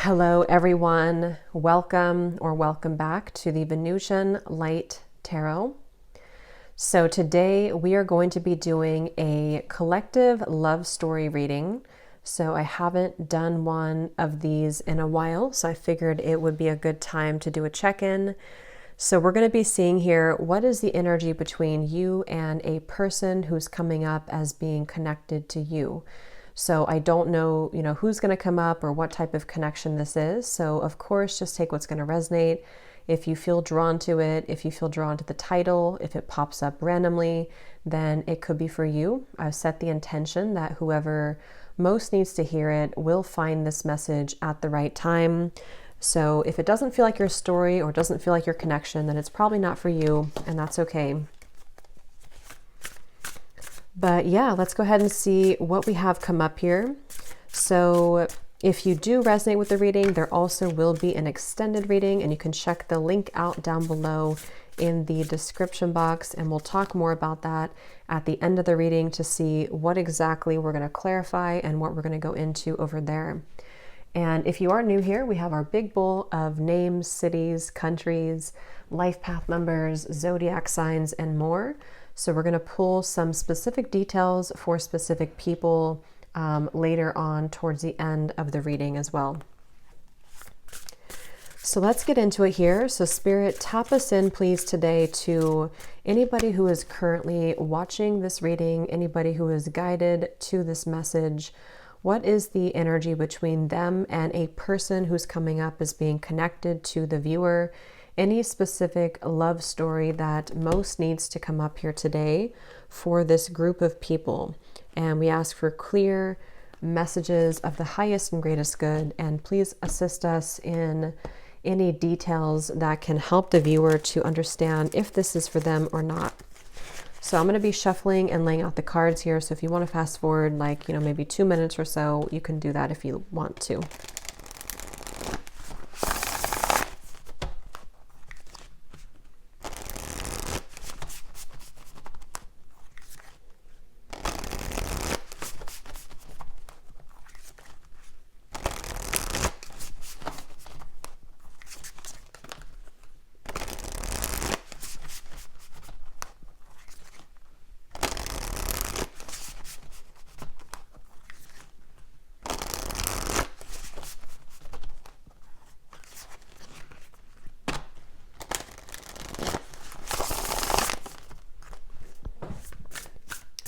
Hello everyone, welcome or welcome back to the Venusian Light Tarot. So today we are going to be doing a collective love story reading. So I haven't done one of these in a while, so I figured it would be a good time to do a check-in. So we're going to be seeing here, what is the energy between you and a person who's coming up as being connected to you? So I don't know, who's going to come up or what type of connection this is. So of course, just take what's going to resonate. If you feel drawn to it, if you feel drawn to the title, if it pops up randomly, then it could be for you. I've set the intention that whoever most needs to hear it will find this message at the right time. So if it doesn't feel like your story or doesn't feel like your connection, then it's probably not for you, and that's okay. But yeah, let's go ahead and see what we have come up here. So if you do resonate with the reading, there also will be an extended reading, and you can check the link out down below in the description box, and we'll talk more about that at the end of the reading to see what exactly we're going to clarify and what we're going to go into over there. And if you are new here, we have our big bowl of names, cities, countries, life path numbers, zodiac signs, and more. So we're going to pull some specific details for specific people later on towards the end of the reading as well. So let's get into it here. So Spirit, tap us in, please, today to anybody who is currently watching this reading, anybody who is guided to this message. What is the energy between them and a person who's coming up as being connected to the viewer? Any specific love story that most needs to come up here today for this group of people. And we ask for clear messages of the highest and greatest good. And please assist us in any details that can help the viewer to understand if this is for them or not. So I'm going to be shuffling and laying out the cards here. So if you want to fast forward maybe 2 minutes or so, you can do that if you want to.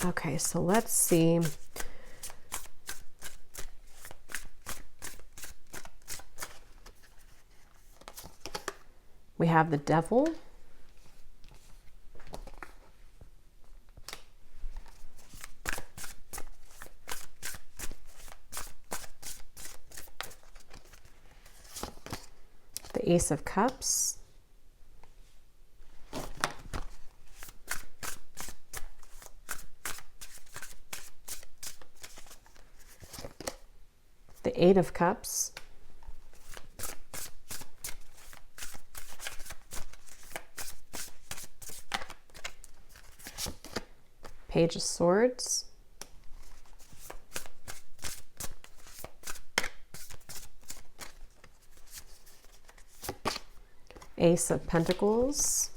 Okay, so let's see. We have the Devil. The Ace of Cups. The Eight of Cups. Page of Swords. Ace of Pentacles.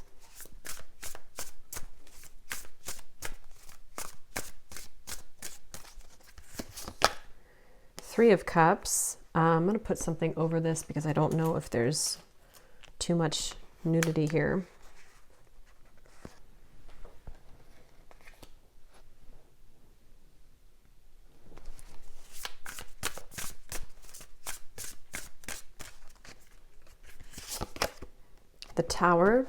Three of Cups. I'm going to put something over this because I don't know if there's too much nudity here. The Tower.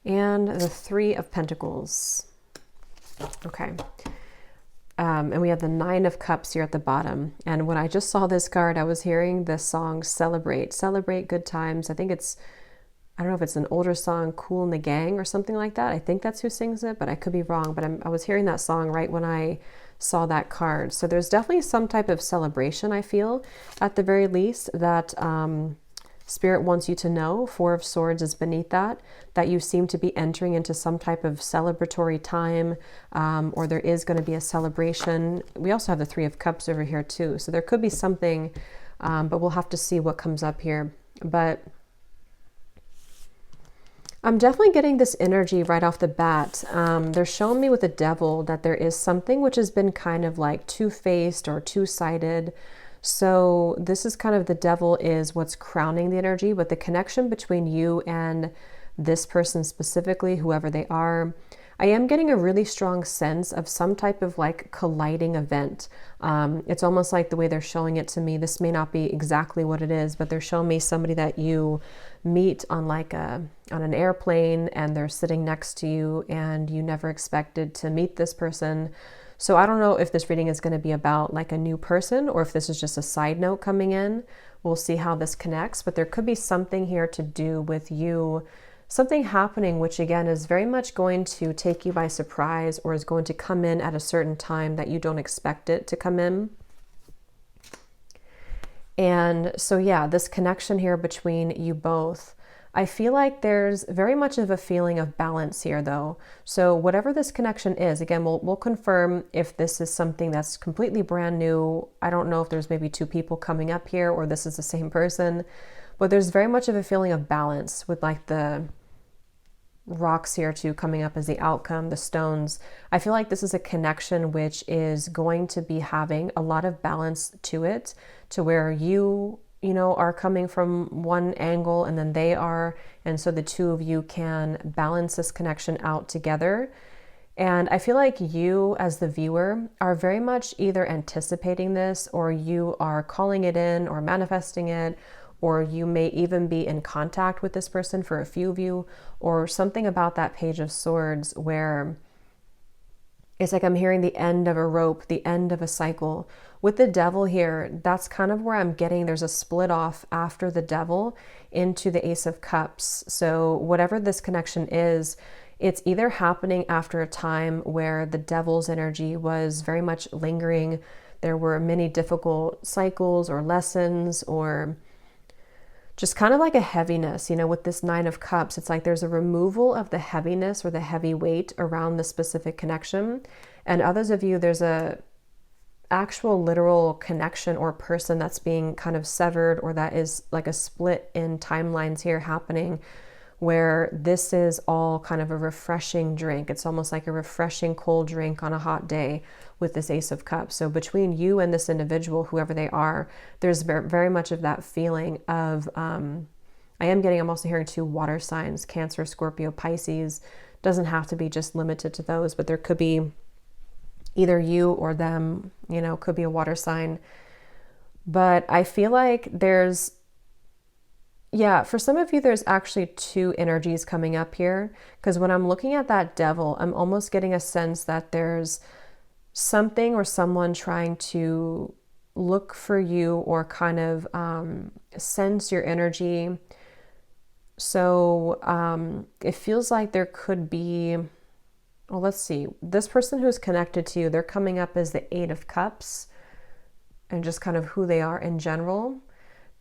And the Three of Pentacles. Okay. And we have the Nine of Cups here at the bottom. And when I just saw this card, I was hearing the song Celebrate Good Times. I think I don't know if it's an older song, Kool and the Gang or something like that. I think that's who sings it, but I could be wrong. But I was hearing that song right when I saw that card. So there's definitely some type of celebration, I feel, at the very least, that Spirit wants you to know, Four of Swords is beneath that you seem to be entering into some type of celebratory time, or there is going to be a celebration. We also have the Three of Cups over here too. So there could be something, but we'll have to see what comes up here. But I'm definitely getting this energy right off the bat. They're showing me with the Devil that there is something which has been kind of like two-faced or two-sided. So this is kind of, the Devil is what's crowning the energy, but the connection between you and this person specifically, whoever they are, I am getting a really strong sense of some type of like colliding event. It's almost like the way they're showing it to me. This may not be exactly what it is, but they're showing me somebody that you meet on like on an airplane, and they're sitting next to you and you never expected to meet this person. So I don't know if this reading is going to be about like a new person, or if this is just a side note coming in. We'll see how this connects, but there could be something here to do with you, something happening, which again is very much going to take you by surprise, or is going to come in at a certain time that you don't expect it to come in. And so yeah, this connection here between you both, I feel like there's very much of a feeling of balance here though. So whatever this connection is, again, we'll confirm if this is something that's completely brand new. I don't know if there's maybe two people coming up here, or this is the same person, but there's very much of a feeling of balance with like the rocks here too coming up as the outcome, the stones. I feel like this is a connection which is going to be having a lot of balance to it, to where you know, are coming from one angle and then they are, and so the two of you can balance this connection out together. And I feel like you as the viewer are very much either anticipating this, or you are calling it in or manifesting it, or you may even be in contact with this person for a few of you, or something about that Page of Swords where it's like I'm hearing the end of a rope, the end of a cycle. With the Devil here, that's kind of where I'm getting, there's a split off after the Devil into the Ace of Cups. So whatever this connection is, it's either happening after a time where the Devil's energy was very much lingering. There were many difficult cycles or lessons, or just kind of like a heaviness, you know, with this Nine of Cups. It's like there's a removal of the heaviness or the heavy weight around the specific connection. And others of you, there's a actual literal connection or person that's being kind of severed, or that is like a split in timelines here happening, where this is all kind of a refreshing drink. It's almost like a refreshing cold drink on a hot day with this Ace of Cups. So between you and this individual, whoever they are, there's very much of that feeling of, I'm also hearing two water signs, Cancer, Scorpio, Pisces. Doesn't have to be just limited to those, but there could be either you or them, you know, could be a water sign. But I feel like there's, yeah, for some of you, there's actually two energies coming up here, because when I'm looking at that Devil, I'm almost getting a sense that there's something or someone trying to look for you, or kind of sense your energy. So it feels like there could be, well, let's see, this person who's connected to you, they're coming up as the Eight of Cups, and just kind of who they are in general.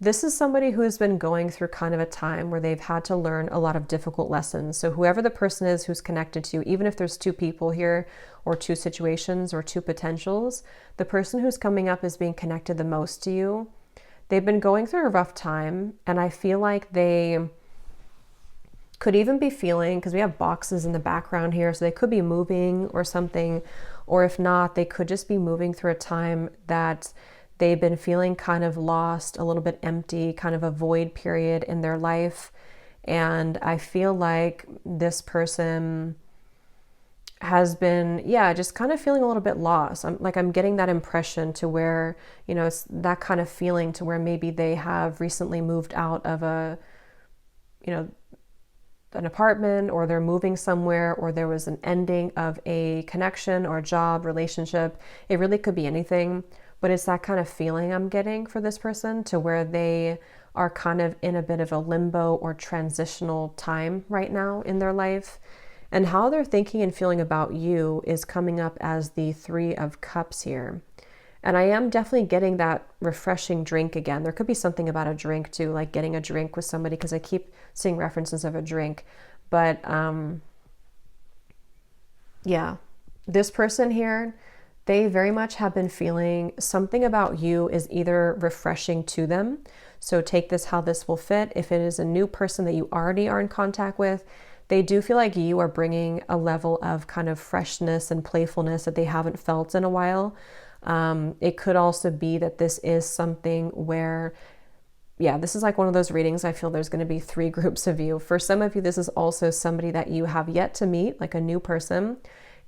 This is somebody who has been going through kind of a time where they've had to learn a lot of difficult lessons. So whoever the person is who's connected to you, even if there's two people here, or two situations, or two potentials, the person who's coming up as being connected the most to you, they've been going through a rough time. And I feel like they could even be feeling, because we have boxes in the background here, so they could be moving or something, or if not, they could just be moving through a time that they've been feeling kind of lost, a little bit empty, kind of a void period in their life. And I feel like this person has been, yeah, just kind of feeling a little bit lost. I'm getting that impression, to where, you know, it's that kind of feeling to where maybe they have recently moved out of a, you know, an apartment, or they're moving somewhere, or there was an ending of a connection or a job, relationship. It really could be anything, but it's that kind of feeling I'm getting for this person, to where they are kind of in a bit of a limbo or transitional time right now in their life. And how they're thinking and feeling about you is coming up as the Three of Cups here. And I am definitely getting that refreshing drink again. There could be something about a drink too, like getting a drink with somebody, because I keep seeing references of a drink. But yeah, this person here, they very much have been feeling something about you is either refreshing to them. So take this how this will fit. If it is a new person that you already are in contact with, they do feel like you are bringing a level of kind of freshness and playfulness that they haven't felt in a while. It could also be that this is something where, yeah, this is like one of those readings. I feel there's going to be 3 groups of you. For some of you, this is also somebody that you have yet to meet, like a new person,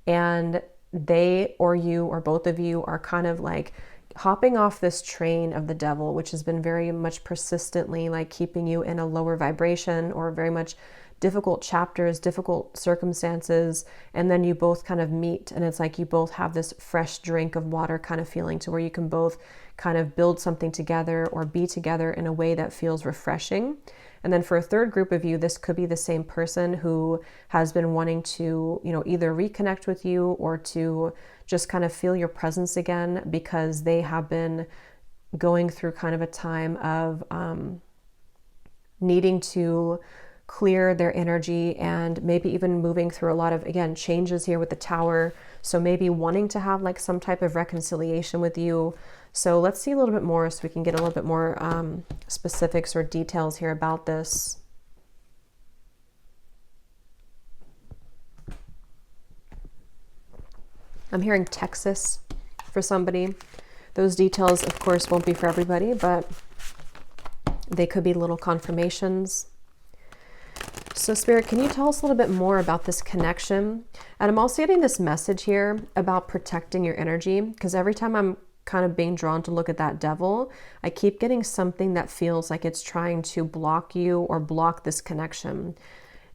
and they or you or both of you are kind of like hopping off this train of the devil, which has been very much persistently like keeping you in a lower vibration or very much difficult chapters, difficult circumstances, and then you both kind of meet, and it's like you both have this fresh drink of water kind of feeling, to where you can both kind of build something together or be together in a way that feels refreshing. And then for a third group of you, this could be the same person who has been wanting to, you know, either reconnect with you or to just kind of feel your presence again, because they have been going through kind of a time of needing to clear their energy, and maybe even moving through a lot of, again, changes here with the Tower. So maybe wanting to have like some type of reconciliation with you. So let's see a little bit more so we can get a little bit more specifics or details here about this. I'm hearing Texas for somebody. Those details, of course, won't be for everybody, but they could be little confirmations. So Spirit, can you tell us a little bit more about this connection? And I'm also getting this message here about protecting your energy, because every time I'm kind of being drawn to look at that devil, I keep getting something that feels like it's trying to block you or block this connection.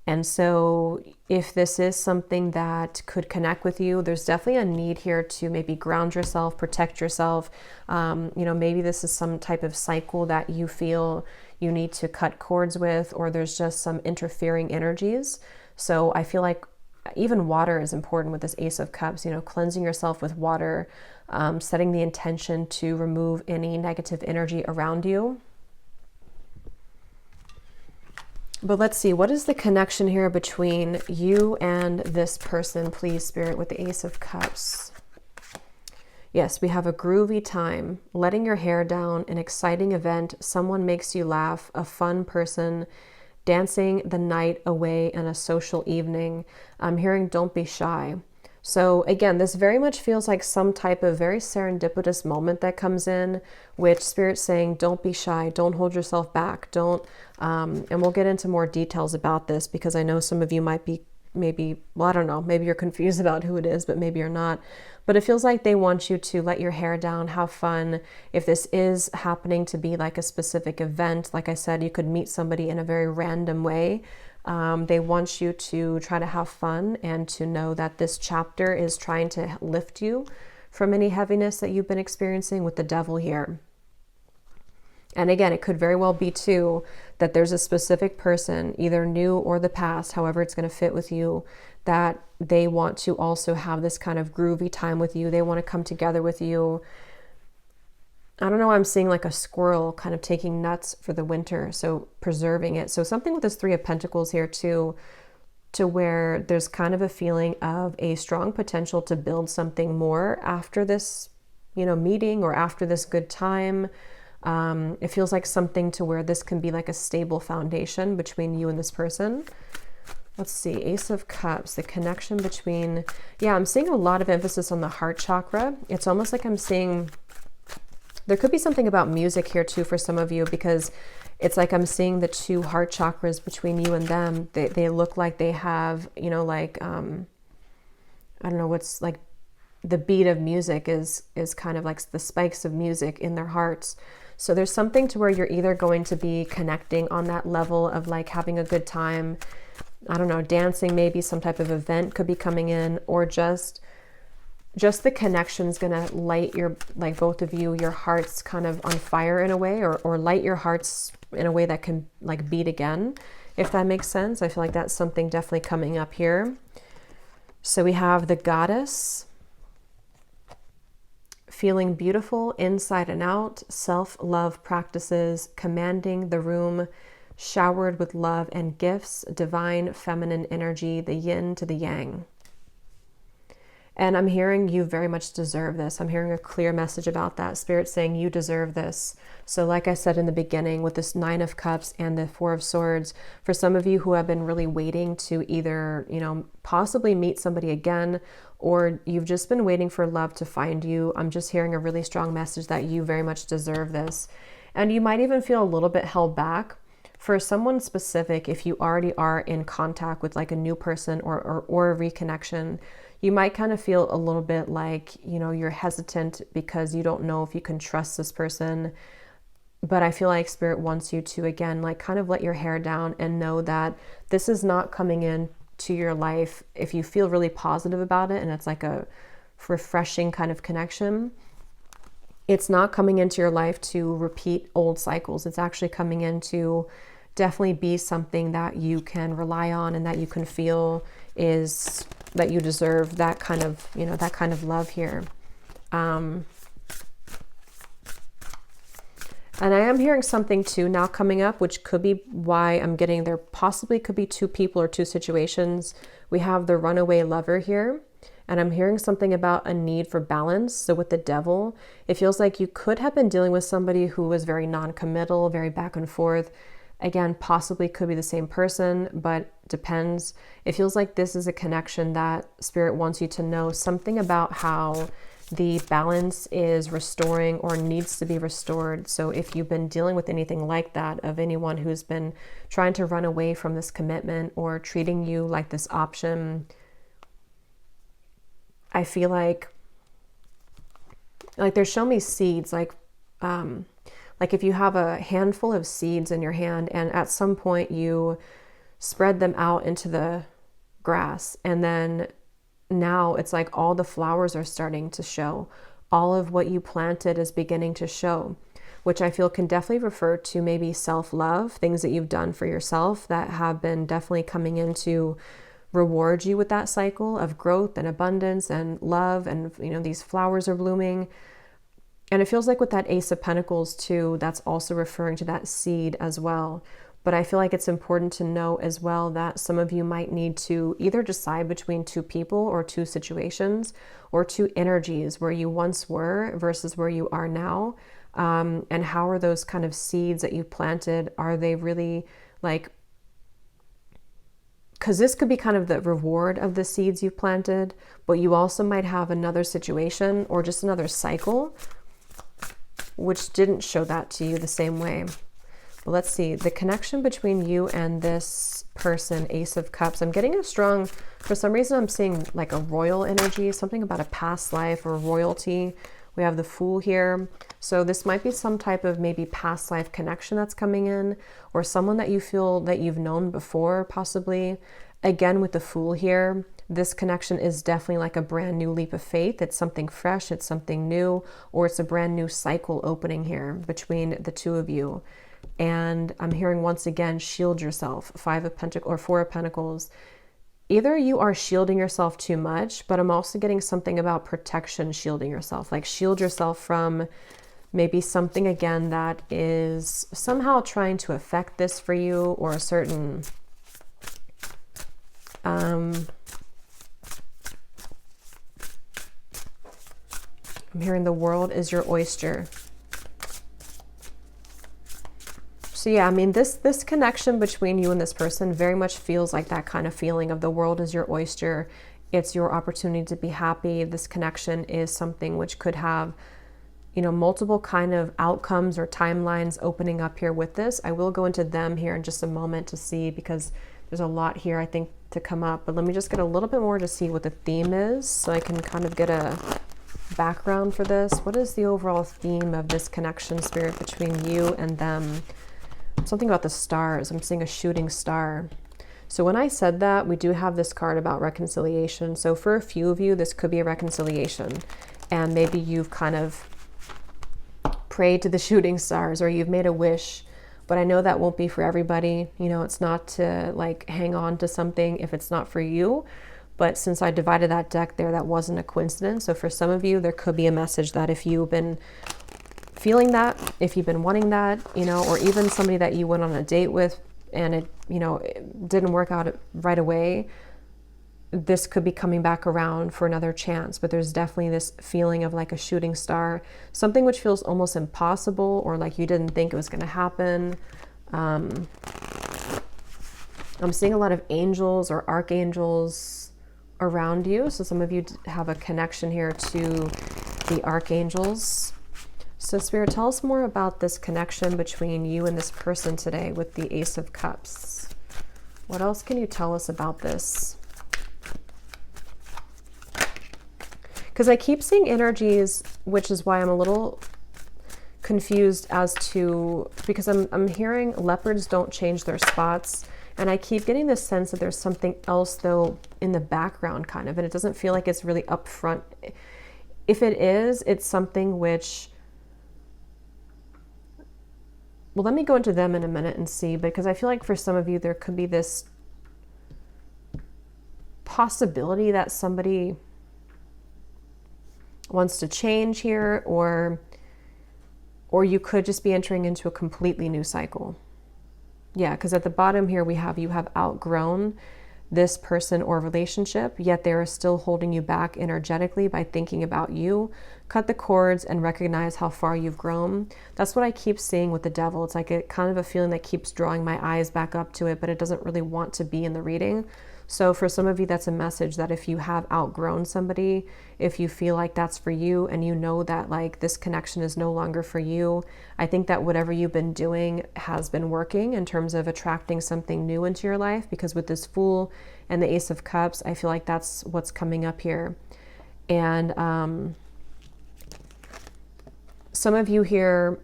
And so if this is something that could connect with you, there's definitely a need here to maybe ground yourself, protect yourself. You know, maybe this is some type of cycle that you feel you need to cut cords with, or there's just some interfering energies. So I feel like even water is important with this Ace of Cups, you know, cleansing yourself with water, setting the intention to remove any negative energy around you. But let's see, what is the connection here between you and this person, please, Spirit, with the Ace of Cups? Yes, we have a groovy time, letting your hair down, an exciting event, someone makes you laugh, a fun person, dancing the night away, in a social evening. I'm hearing don't be shy. So again, this very much feels like some type of very serendipitous moment that comes in, which Spirit's saying, don't be shy, don't hold yourself back, don't, and we'll get into more details about this, because I know some of you might be maybe, well, I don't know, maybe you're confused about who it is, but maybe you're not. But it feels like they want you to let your hair down, have fun. If this is happening to be like a specific event, like I said, you could meet somebody in a very random way. They want you to try to have fun and to know that this chapter is trying to lift you from any heaviness that you've been experiencing with the devil here. And again, it could very well be too that there's a specific person, either new or the past, however it's going to fit with you, that they want to also have this kind of groovy time with you. They want to come together with you. I don't know, I'm seeing like a squirrel kind of taking nuts for the winter, so preserving it. So something with this Three of Pentacles here too, to where there's kind of a feeling of a strong potential to build something more after this, you know, meeting, or after this good time. It feels like something to where this can be like a stable foundation between you and this person. Let's see, Ace of Cups, the connection between, yeah, I'm seeing a lot of emphasis on the heart chakra. It's almost like I'm seeing, there could be something about music here too for some of you, because it's like I'm seeing the 2 heart chakras between you and them. They look like they have, you know, like, I don't know, what's like the beat of music is kind of like the spikes of music in their hearts. So there's something to where you're either going to be connecting on that level of like having a good time, I don't know, dancing, maybe some type of event could be coming in, or just the connection's gonna light your, like both of you, your hearts kind of on fire in a way, or light your hearts in a way that can like beat again, if that makes sense. I feel like that's something definitely coming up here. So we have the Goddess, feeling beautiful inside and out, self-love practices, commanding the room, showered with love and gifts, divine feminine energy, the yin to the yang. And I'm hearing you very much deserve this. I'm hearing a clear message about that. Spirit saying you deserve this. So like I said in the beginning, with this 9 of Cups and the 4 of Swords, for some of you who have been really waiting to either, possibly meet somebody again, or you've just been waiting for love to find you, I'm just hearing a really strong message that you very much deserve this. And you might even feel a little bit held back. For someone specific, if you already are in contact with like a new person or a reconnection, you might kind of feel a little bit like, you're hesitant because you don't know if you can trust this person. But I feel like Spirit wants you to, again, like kind of let your hair down and know that this is not coming in to your life. If you feel really positive about it and it's like a refreshing kind of connection, it's not coming into your life to repeat old cycles. It's actually coming in to definitely be something that you can rely on and that you can feel is that you deserve that kind of, that kind of love here. And I am hearing something too now coming up, which could be why I'm getting there. Possibly could be 2 people or 2 situations. We have the runaway lover here, and I'm hearing something about a need for balance. So with the Devil, it feels like you could have been dealing with somebody who was very non-committal, very back and forth. Again, possibly could be the same person, but depends. It feels like this is a connection that Spirit wants you to know something about how the balance is restoring or needs to be restored. So if you've been dealing with anything like that, of anyone who's been trying to run away from this commitment or treating you like this option, I feel like they're showing me seeds, like if you have a handful of seeds in your hand and at some point you spread them out into the grass, and then now it's like all the flowers are starting to show. All of what you planted is beginning to show, which I feel can definitely refer to maybe self-love, things that you've done for yourself that have been definitely coming in to reward you with that cycle of growth and abundance and love. And, these flowers are blooming. And it feels like with that Ace of Pentacles too, that's also referring to that seed as well. But I feel like it's important to know as well that some of you might need to either decide between 2 people or 2 situations or 2 energies, where you once were versus where you are now. And how are those kind of seeds that you planted? Are they really like, because this could be kind of the reward of the seeds you've planted, but you also might have another situation or just another cycle which didn't show that to you the same way. But let's see, the connection between you and this person, Ace of Cups. I'm getting a strong, for some reason I'm seeing like a royal energy, something about a past life or royalty. We have the Fool here. So this might be some type of maybe past life connection that's coming in, or someone that you feel that you've known before, possibly. Again, with the Fool here, this connection is definitely like a brand new leap of faith. It's something fresh, it's something new, or it's a brand new cycle opening here between the 2 of you. And I'm hearing once again, shield yourself, 5 of Pentacles or 4 of Pentacles. Either you are shielding yourself too much, but I'm also getting something about protection, shielding yourself, like shield yourself from maybe something again that is somehow trying to affect this for you, or a certain, I'm hearing the world is your oyster. So yeah, I mean, this connection between you and this person very much feels like that kind of feeling of the world is your oyster. It's your opportunity to be happy. This connection is something which could have, multiple kind of outcomes or timelines opening up here with this. I will go into them here in just a moment to see, because there's a lot here I think to come up. But let me just get a little bit more to see what the theme is, so I can kind of get a background for this. What is the overall theme of this connection, Spirit, between you and them? Something about the stars. I'm seeing a shooting star. So when I said that, we do have this card about reconciliation. So for a few of you, this could be a reconciliation. And maybe you've kind of prayed to the shooting stars, or you've made a wish. But I know that won't be for everybody. It's not to like hang on to something if it's not for you. But since I divided that deck there, that wasn't a coincidence. So for some of you, there could be a message that if you've been feeling that, if you've been wanting that, you know, or even somebody that you went on a date with and it, you know, it didn't work out right away, this could be coming back around for another chance. But there's definitely this feeling of like a shooting star, something which feels almost impossible or like you didn't think it was going to happen. I'm seeing a lot of angels or archangels around you. So some of you have a connection here to the archangels. So Spirit, tell us more about this connection between you and this person today with the Ace of Cups. What else can you tell us about this? Because I keep seeing energies, which is why I'm a little confused as to, because I'm hearing leopards don't change their spots. And I keep getting this sense that there's something else though in the background kind of, and it doesn't feel like it's really upfront. If it is, it's something which, well, let me go into them in a minute and see, because I feel like for some of you, there could be this possibility that somebody wants to change here, or you could just be entering into a completely new cycle. Yeah, because at the bottom here we have, you have outgrown this person or relationship, yet they are still holding you back energetically by thinking about you. Cut the cords and recognize how far you've grown. That's what I keep seeing with the devil. It's like a kind of a feeling that keeps drawing my eyes back up to it, but it doesn't really want to be in the reading. So for some of you, that's a message that if you have outgrown somebody, if you feel like that's for you and you know that like this connection is no longer for you, I think that whatever you've been doing has been working in terms of attracting something new into your life, because with this Fool and the Ace of Cups, I feel like that's what's coming up here. And some of you here,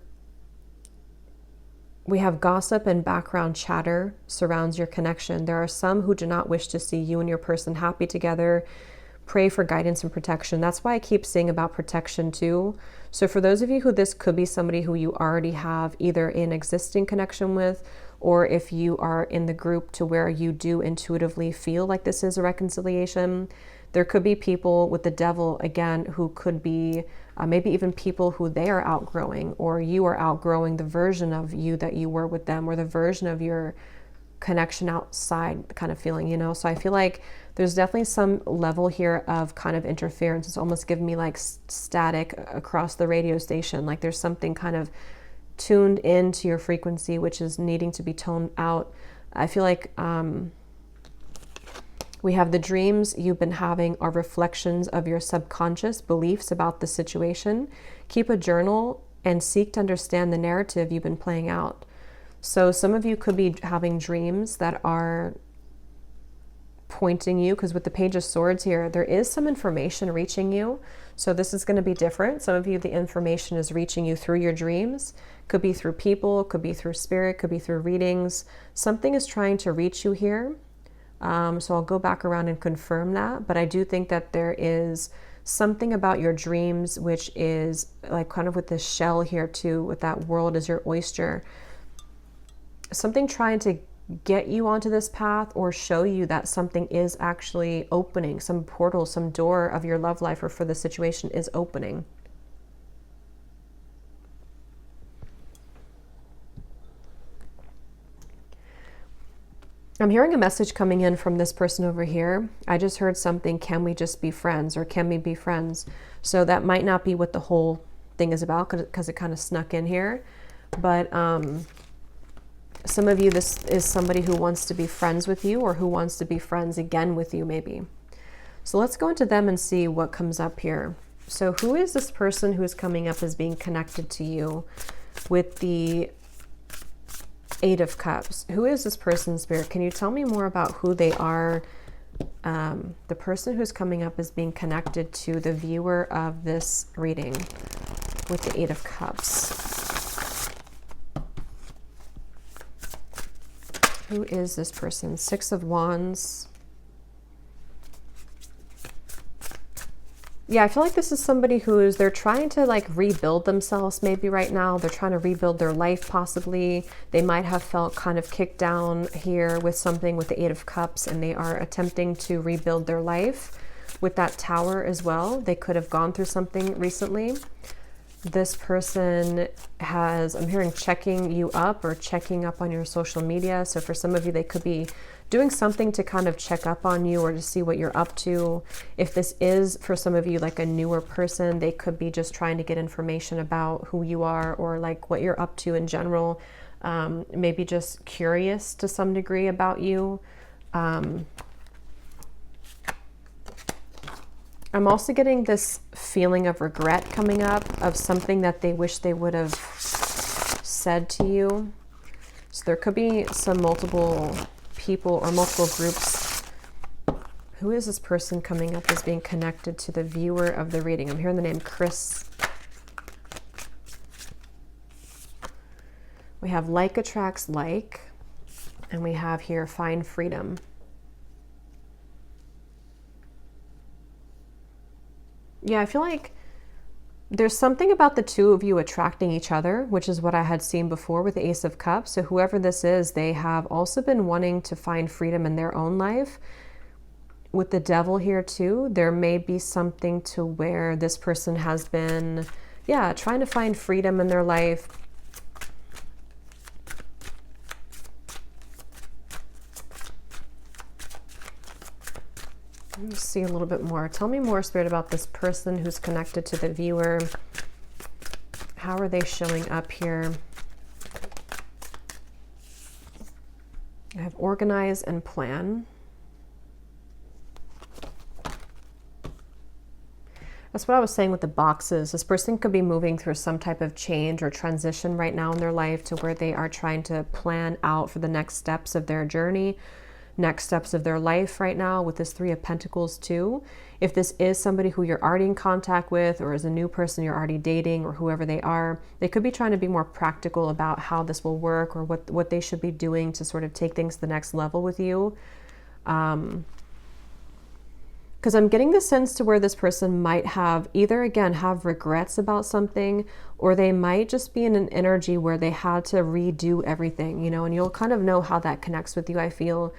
we have gossip and background chatter surrounds your connection. There are some who do not wish to see you and your person happy together. Pray for guidance and protection. That's why I keep saying about protection too. So for those of you who this could be somebody who you already have either an existing connection with, or if you are in the group to where you do intuitively feel like this is a reconciliation, there could be people with the devil, again, who could be maybe even people who they are outgrowing, or you are outgrowing the version of you that you were with them, or the version of your connection outside kind of feeling, you know? So I feel like there's definitely some level here of kind of interference. It's almost giving me like static across the radio station. Like there's something kind of tuned into your frequency, which is needing to be toned out. I feel like we have the dreams you've been having are reflections of your subconscious beliefs about the situation. Keep a journal and seek to understand the narrative you've been playing out. So some of you could be having dreams that are pointing you, because with the Page of Swords here, there is some information reaching you. So this is going to be different. Some of you, the information is reaching you through your dreams. Could be through people, could be through spirit, could be through readings. Something is trying to reach you here. So I'll go back around and confirm that. But I do think that there is something about your dreams, which is like kind of with this shell here too, with that world as your oyster. Something trying to get you onto this path or show you that something is actually opening, some portal, some door of your love life or for the situation is opening. I'm hearing a message coming in from this person over here. I just heard something, can we just be friends, or can we be friends? So that might not be what the whole thing is about, because it kind of snuck in here. But some of you, this is somebody who wants to be friends with you, or who wants to be friends again with you maybe. So let's go into them and see what comes up here. So who is this person who is coming up as being connected to you with the Eight of Cups? Who is this person, Spirit? Can you tell me more about who they are? The person who's coming up is being connected to the viewer of this reading with the Eight of Cups. Who is this person? Six of Wands. Yeah, I feel like this is somebody they're trying to like rebuild themselves maybe right now. They're trying to rebuild their life possibly. They might have felt kind of kicked down here with something with the Eight of Cups, and they are attempting to rebuild their life with that Tower as well. They could have gone through something recently. This person I'm hearing checking you up or checking up on your social media. So for some of you, they could be doing something to kind of check up on you or to see what you're up to. If this is for some of you like a newer person, they could be just trying to get information about who you are or like what you're up to in general. Maybe just curious to some degree about you. I'm also getting this feeling of regret coming up of something that they wish they would have said to you. So there could be some multiple people or multiple groups. Who is this person coming up as being connected to the viewer of the reading? I'm hearing the name Chris. We have like attracts like, and we have here find freedom. Yeah, I feel like there's something about the two of you attracting each other, which is what I had seen before with the Ace of Cups. So whoever this is, they have also been wanting to find freedom in their own life. With the Devil here too, there may be something to where this person has been, trying to find freedom in their life. Let me see a little bit more. Tell me more, Spirit, about this person who's connected to the viewer. How are they showing up here? I have organize and plan. That's what I was saying with the boxes. This person could be moving through some type of change or transition right now in their life to where they are trying to plan out for the next steps of their journey, next steps of their life right now with this Three of Pentacles too. If this is somebody who you're already in contact with or is a new person you're already dating or whoever they are, they could be trying to be more practical about how this will work or what they should be doing to sort of take things to the next level with you. Because I'm getting the sense to where this person might have either, again, have regrets about something, or they might just be in an energy where they had to redo everything, and you'll kind of know how that connects with you, I feel.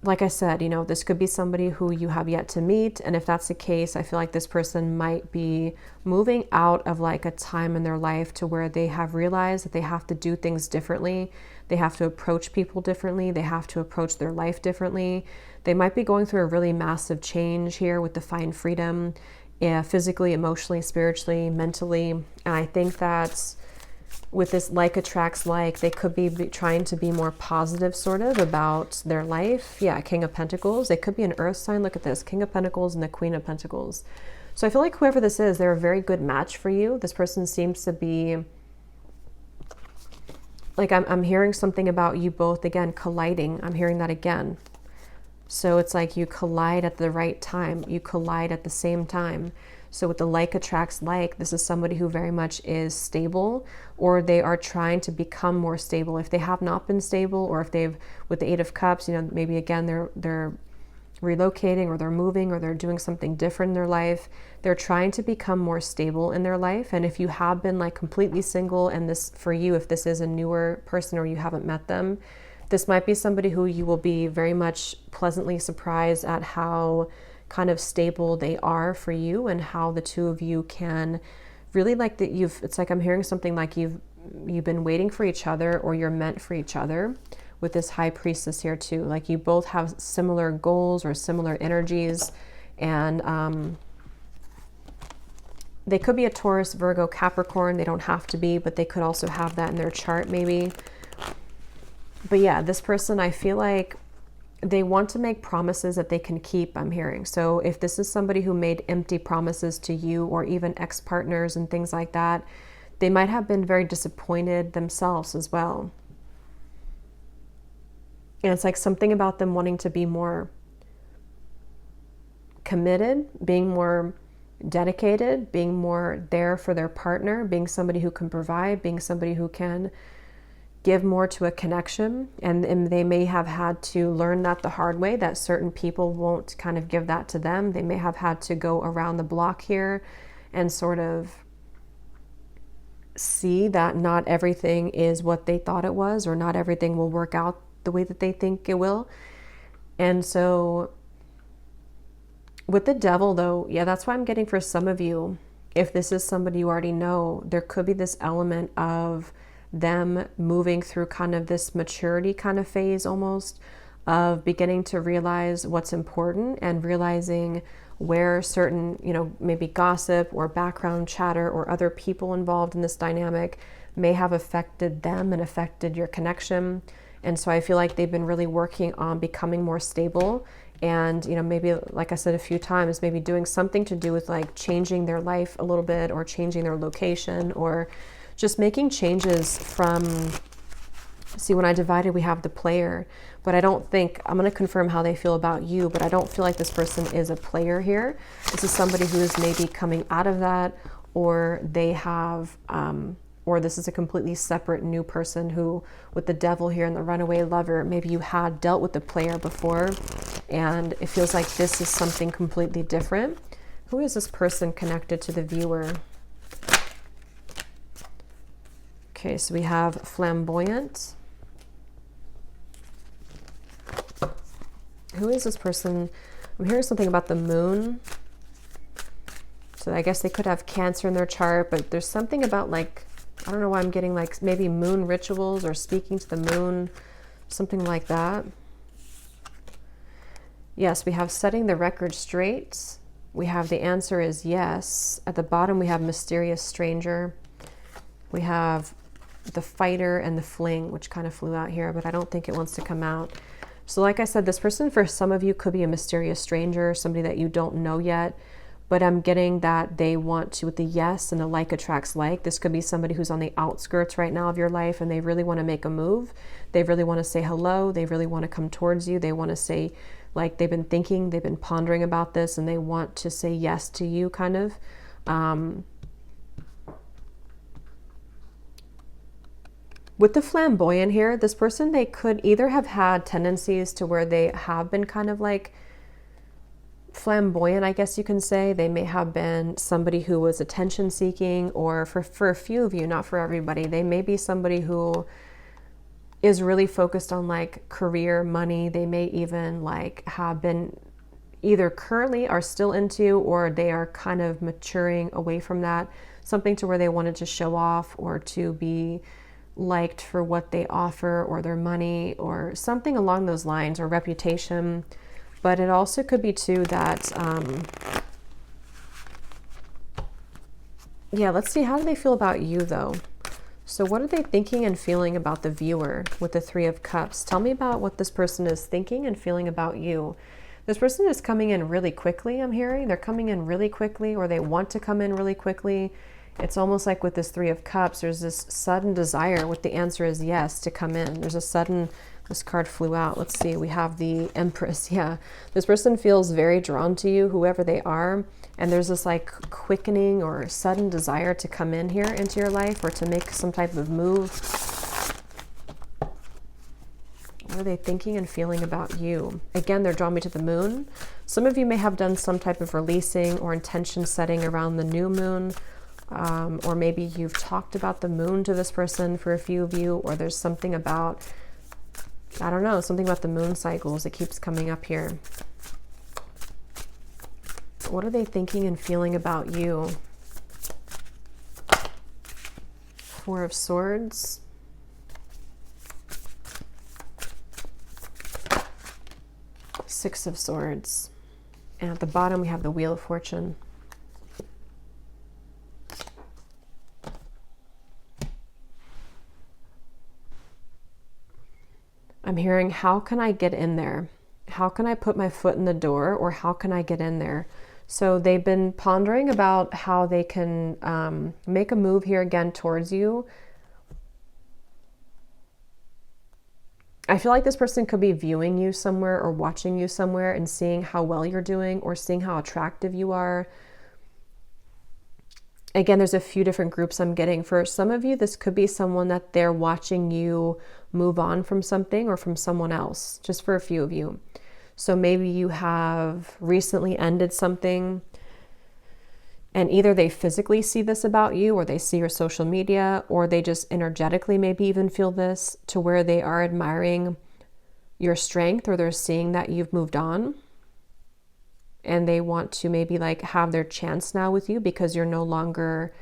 Like I said, this could be somebody who you have yet to meet. And if that's the case, I feel like this person might be moving out of like a time in their life to where they have realized that they have to do things differently. They have to approach people differently. They have to approach their life differently. They might be going through a really massive change here with the Find Freedom, physically, emotionally, spiritually, mentally. And I think that's with this like attracts like, they could be trying to be more positive sort of about their life. Yeah, King of Pentacles. They could be an earth sign. Look at this, King of Pentacles and the Queen of Pentacles. So I feel like whoever this is, they're a very good match for you. This person seems to be like, I'm hearing something about you both, again, colliding. I'm hearing that again. So it's like you collide at the right time. You collide at the same time. So with the like attracts like, this is somebody who very much is stable, or they are trying to become more stable. If they have not been stable, or if they've, with the Eight of Cups, maybe again, they're relocating or they're moving or they're doing something different in their life. They're trying to become more stable in their life. And if you have been like completely single, and this for you, if this is a newer person or you haven't met them, this might be somebody who you will be very much pleasantly surprised at how kind of stable they are for you, and how the two of you can really like that it's like I'm hearing something like you've been waiting for each other, or you're meant for each other with this High Priestess here too. Like you both have similar goals or similar energies, and they could be a Taurus, Virgo, Capricorn. They don't have to be, but they could also have that in their chart maybe. But yeah, this person, I feel like they want to make promises that they can keep, I'm hearing. So if this is somebody who made empty promises to you, or even ex-partners and things like that, they might have been very disappointed themselves as well. And it's like something about them wanting to be more committed, being more dedicated, being more there for their partner, being somebody who can provide, being somebody who can give more to a connection, and they may have had to learn that the hard way, that certain people won't kind of give that to them. They may have had to go around the block here and sort of see that not everything is what they thought it was, or not everything will work out the way that they think it will. And so with the devil though, yeah, that's why I'm getting for some of you, if this is somebody you already know, there could be this element of them moving through kind of this maturity kind of phase, almost, of beginning to realize what's important and realizing where certain, maybe gossip or background chatter or other people involved in this dynamic may have affected them and affected your connection. And so I feel like they've been really working on becoming more stable, and maybe, like I said a few times, maybe doing something to do with like changing their life a little bit, or changing their location, or just making changes from, see, when I divided, we have the player, but I don't think, I'm going to confirm how they feel about you, but I don't feel like this person is a player here. This is somebody who is maybe coming out of that, or they have, or this is a completely separate new person who, with the devil here and the runaway lover, maybe you had dealt with the player before, and it feels like this is something completely different. Who is this person connected to the viewer? Okay, so we have flamboyant. Who is this person? I'm hearing something about the moon. So I guess they could have Cancer in their chart, but there's something about, like, I don't know why I'm getting like maybe moon rituals or speaking to the moon, something like that. Yes, we have setting the record straight. We have the answer is yes. At the bottom, we have mysterious stranger. We have the fighter and the fling, which kind of flew out here, but I don't think it wants to come out. So like I said, this person for some of you could be a mysterious stranger, somebody that you don't know yet, but I'm getting that they want to, with the yes and the like attracts like, this could be somebody who's on the outskirts right now of your life, and they really want to make a move. They really want to say hello. They really want to come towards you. They want to say, like, they've been thinking, they've been pondering about this, and they want to say yes to you, kind of. With the flamboyant here, this person, they could either have had tendencies to where they have been kind of like flamboyant, I guess you can say. They may have been somebody who was attention seeking, or for a few of you, not for everybody, they may be somebody who is really focused on like career, money. They may even like have been either currently are still into, or they are kind of maturing away from that, something to where they wanted to show off or to be liked for what they offer, or their money, or something along those lines, or reputation. But it also could be too that, yeah, let's see, how do they feel about you though? So what are they thinking and feeling about the viewer with the Three of Cups? Tell me about what this person is thinking and feeling about you. This person is coming in really quickly, I'm hearing. They're coming in really quickly, or they want to come in really quickly. It's almost like with this Three of Cups, there's this sudden desire, with the answer is yes, to come in. There's a sudden, this card flew out. Let's see, we have the Empress. Yeah, this person feels very drawn to you, whoever they are. And there's this like quickening or sudden desire to come in here into your life, or to make some type of move. What are they thinking and feeling about you? Again, they're drawing me to the moon. Some of you may have done some type of releasing or intention setting around the new moon. Or maybe you've talked about the moon to this person for a few of you, or there's something about, I don't know, something about the moon cycles. It keeps coming up here. What are they thinking and feeling about you? Four of Swords. Six of Swords. And at the bottom, we have the Wheel of Fortune. I'm hearing, how can I get in there? How can I put my foot in the door, or how can I get in there? So they've been pondering about how they can make a move here again towards you. I feel like this person could be viewing you somewhere, or watching you somewhere, and seeing how well you're doing, or seeing how attractive you are. Again, there's a few different groups I'm getting. For some of you, this could be someone that they're watching you move on from something or from someone else, just for a few of you. So maybe you have recently ended something, and either they physically see this about you, or they see your social media, or they just energetically maybe even feel this, to where they are admiring your strength, or they're seeing that you've moved on. And they want to maybe like have their chance now with you, because you're no longer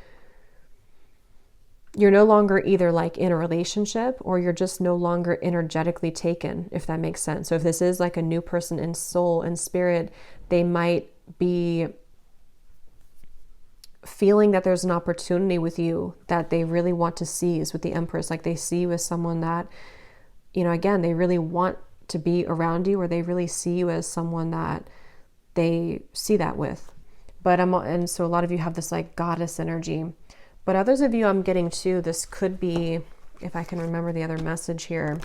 either like in a relationship, or you're just no longer energetically taken, if that makes sense. So if this is like a new person in soul and spirit, they might be feeling that there's an opportunity with you that they really want to seize with the Empress. Like they see you as someone that, again, they really want to be around you, or they really see you as someone that they see that with. And so a lot of you have this like goddess energy, but others of you I'm getting too, this could be, if I can remember the other message here.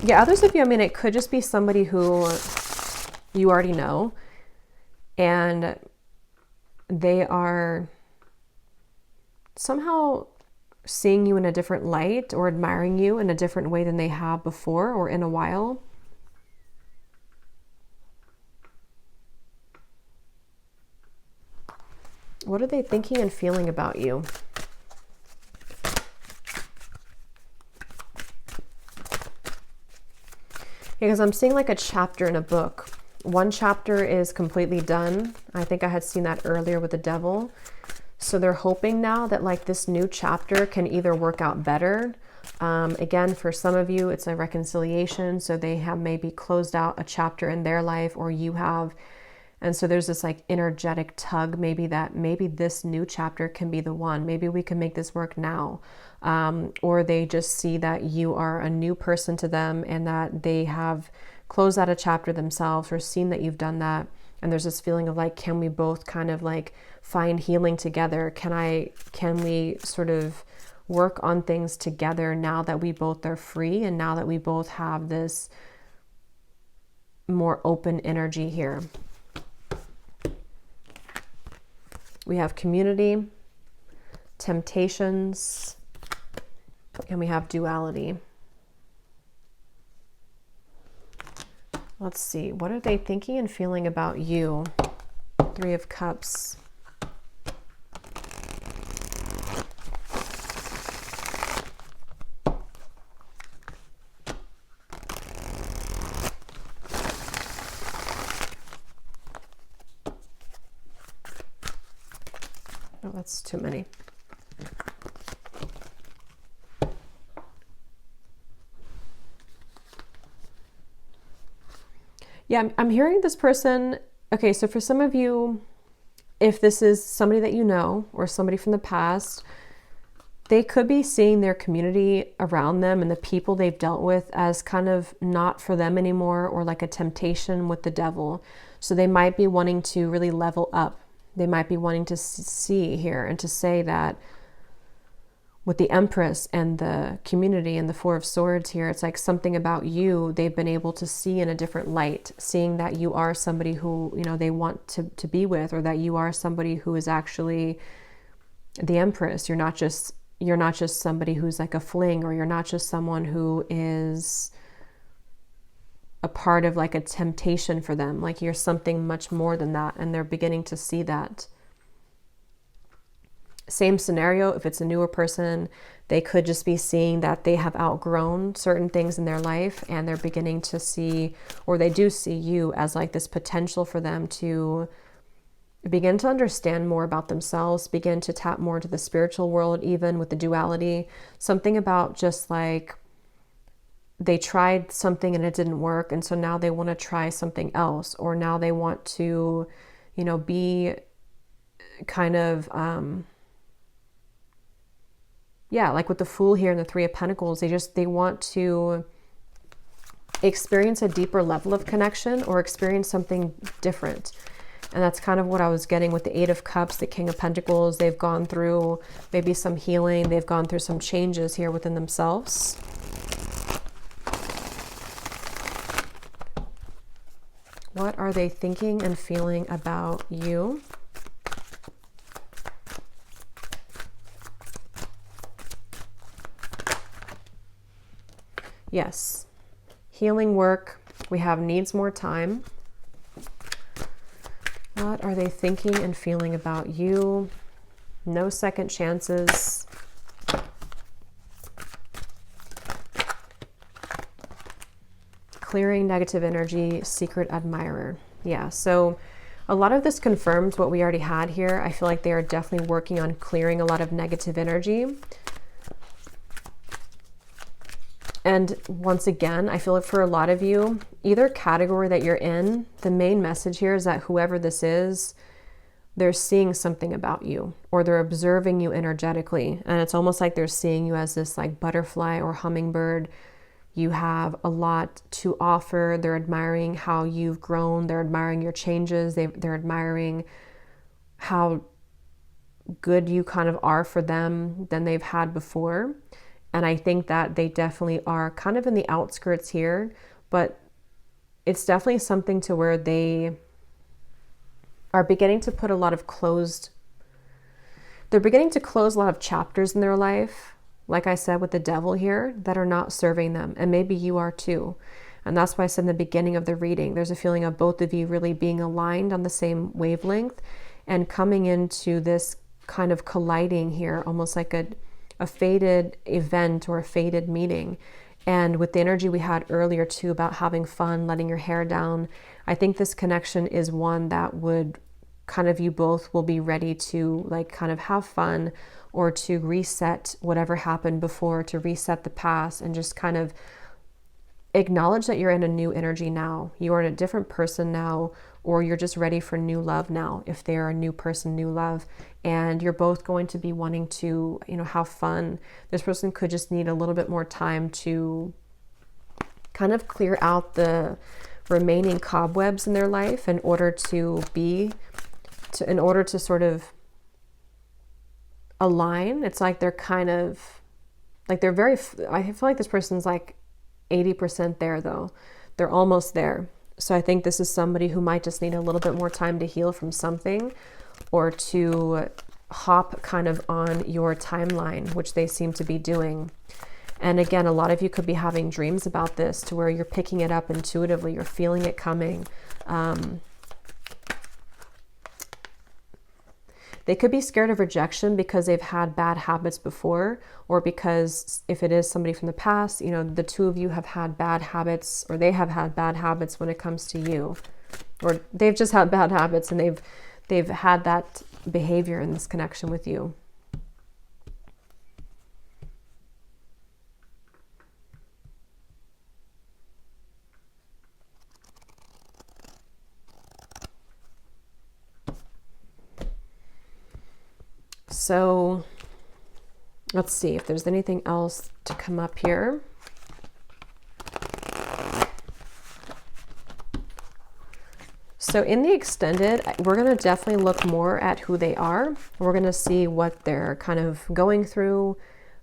Yeah, others of you, it could just be somebody who you already know, and they are somehow seeing you in a different light, or admiring you in a different way than they have before or in a while. What are they thinking and feeling about you? Because I'm seeing like a chapter in a book. One chapter is completely done. I think I had seen that earlier with the Devil. So they're hoping now that like this new chapter can either work out better. Again, for some of you, it's a reconciliation. So they have maybe closed out a chapter in their life, or you have. And so there's this like energetic tug, maybe this new chapter can be the one. Maybe we can make this work now. Or they just see that you are a new person to them, and that they have closed out a chapter themselves, or seen that you've done that. And there's this feeling of like, can we both kind of like find healing together? Can we sort of work on things together now that we both are free, and now that we both have this more open energy here? We have community, temptations, and we have duality. Let's see, what are they thinking and feeling about you? Three of Cups. Oh, that's too many. Yeah, I'm hearing this person. Okay, so for some of you, if this is somebody that you know, or somebody from the past, they could be seeing their community around them and the people they've dealt with as kind of not for them anymore, or like a temptation with the Devil. So they might be wanting to really level up. They might be wanting to see here and to say that with the Empress and the community and the Four of Swords here, it's like something about you they've been able to see in a different light, seeing that you are somebody who, they want to be with, or that you are somebody who is actually the Empress. You're not just somebody who's like a fling, or you're not just someone who is a part of like a temptation for them. Like you're something much more than that, and they're beginning to see that. Same scenario, if it's a newer person, they could just be seeing that they have outgrown certain things in their life, and they're beginning to see, or they do see you as like this potential for them to begin to understand more about themselves, begin to tap more into the spiritual world, even with the duality. Something about just like they tried something and it didn't work, and so now they want to try something else, or now they want to, be kind of like with the Fool here and the Three of Pentacles, they want to experience a deeper level of connection, or experience something different. And that's kind of what I was getting with the Eight of Cups, the King of Pentacles. They've gone through maybe some healing. They've gone through some changes here within themselves. What are they thinking and feeling about you? Yes. Healing work. We have needs more time. What are they thinking and feeling about you? No second chances. Clearing negative energy, secret admirer. Yeah, so a lot of this confirms what we already had here. I feel like they are definitely working on clearing a lot of negative energy. And once again, I feel like for a lot of you, either category that you're in, the main message here is that whoever this is, they're seeing something about you, or they're observing you energetically. And it's almost like they're seeing you as this like butterfly or hummingbird. You have a lot to offer. They're admiring how you've grown. They're admiring your changes. They're admiring how good you kind of are for them than they've had before. And I think that they definitely are kind of in the outskirts here, but it's definitely something to where they are beginning to put a lot of they're beginning to close a lot of chapters in their life, like I said with the devil here, that are not serving them. And maybe you are too. And that's why I said in the beginning of the reading, there's a feeling of both of you really being aligned on the same wavelength and coming into this kind of colliding here, almost like a fated event or a fated meeting. And with the energy we had earlier too about having fun, letting your hair down, I think this connection is one that would kind of, you both will be ready to like kind of have fun or to reset whatever happened before, to reset the past and just kind of acknowledge that you're in a new energy now. You are a different person now, or you're just ready for new love now. If they're a new person, new love, and you're both going to be wanting to, have fun. This person could just need a little bit more time to kind of clear out the remaining cobwebs in their life in order to sort of align. It's like they're kind of like I feel like this person's like 80% there though. They're almost there. So I think this is somebody who might just need a little bit more time to heal from something, or to hop kind of on your timeline, which they seem to be doing. And again, a lot of you could be having dreams about this to where you're picking it up intuitively, you're feeling it coming. They could be scared of rejection because they've had bad habits before, or because if it is somebody from the past, the two of you have had bad habits, or they have had bad habits when it comes to you, or they've just had bad habits and they've had that behavior in this connection with you. So let's see if there's anything else to come up here. So in the extended, we're going to definitely look more at who they are. We're going to see what they're kind of going through.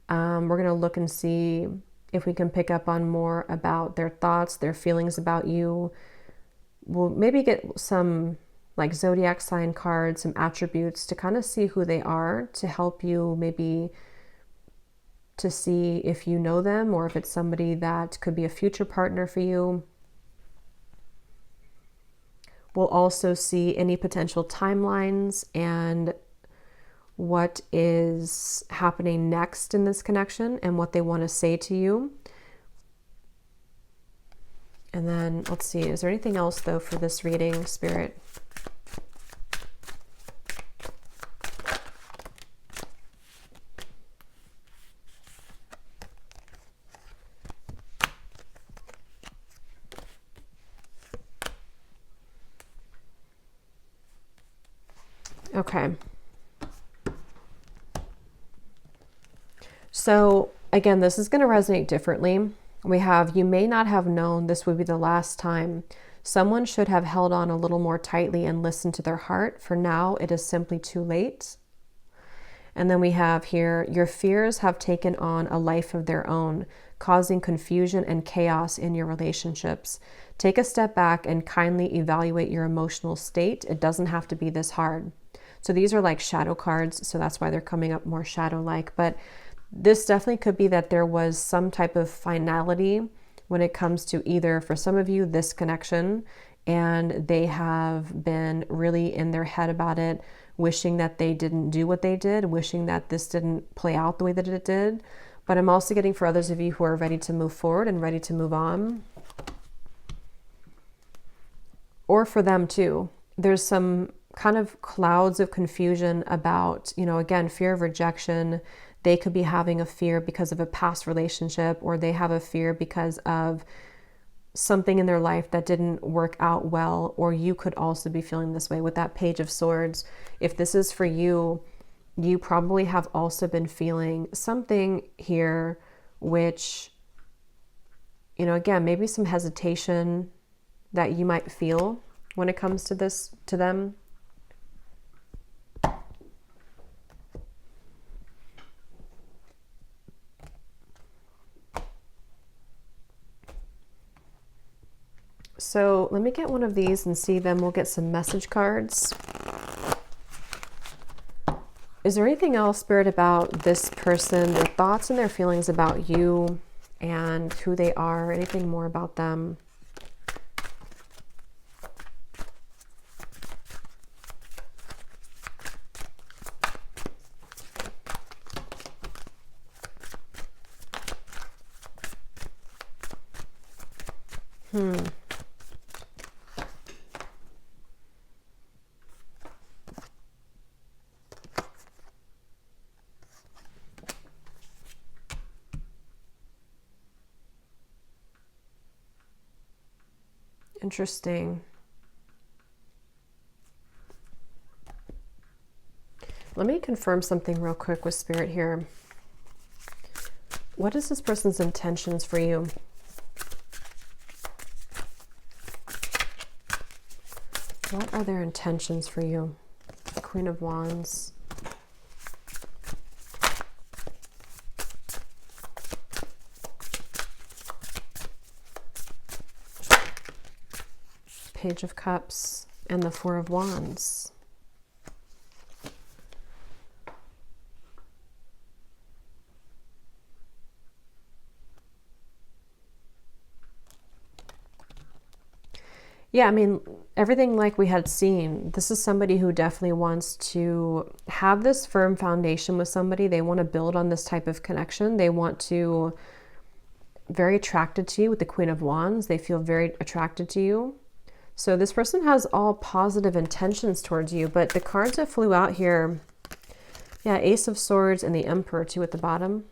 We're going to look and see if we can pick up on more about their thoughts, their feelings about you. We'll maybe get some like zodiac sign cards, some attributes to kind of see who they are, to help you maybe to see if you know them, or if it's somebody that could be a future partner for you. We'll also see any potential timelines and what is happening next in this connection and what they want to say to you. And then let's see, is there anything else though for this reading, Spirit? Okay. So again, this is going to resonate differently. We have, you may not have known this would be the last time. Someone should have held on a little more tightly and listened to their heart. For now, it is simply too late. And then we have here, your fears have taken on a life of their own, causing confusion and chaos in your relationships. Take a step back and kindly evaluate your emotional state. It doesn't have to be this hard. So these are like shadow cards, so that's why they're coming up more shadow-like. But this definitely could be that there was some type of finality when it comes to either, for some of you, this connection, and they have been really in their head about it, wishing that they didn't do what they did, wishing that this didn't play out the way that it did. But I'm also getting for others of you who are ready to move forward and ready to move on. Or for them too. There's some kind of clouds of confusion about, you know, again, fear of rejection. They could be having a fear because of a past relationship, or they have a fear because of something in their life that didn't work out well, or you could also be feeling this way with that Page of Swords. If this is for you, you probably have also been feeling something here, which, you know, again, maybe some hesitation that you might feel when it comes to this, to them. So let me get one of these and see, then we'll get some message cards. Is there anything else, Spirit, about this person, their thoughts and their feelings about you and who they are? Anything more about them? Interesting. Let me confirm something real quick with Spirit here. What is this person's intentions for you? What are their intentions for you? Queen of Wands. Page of Cups and the Four of Wands. Yeah, I mean, everything like we had seen, this is somebody who definitely wants to have this firm foundation with somebody. They want to build on this type of connection. They want to, very attracted to you with the Queen of Wands. They feel very attracted to you. So this person has all positive intentions towards you, but the cards that flew out here, yeah, Ace of Swords and the Emperor too at the bottom.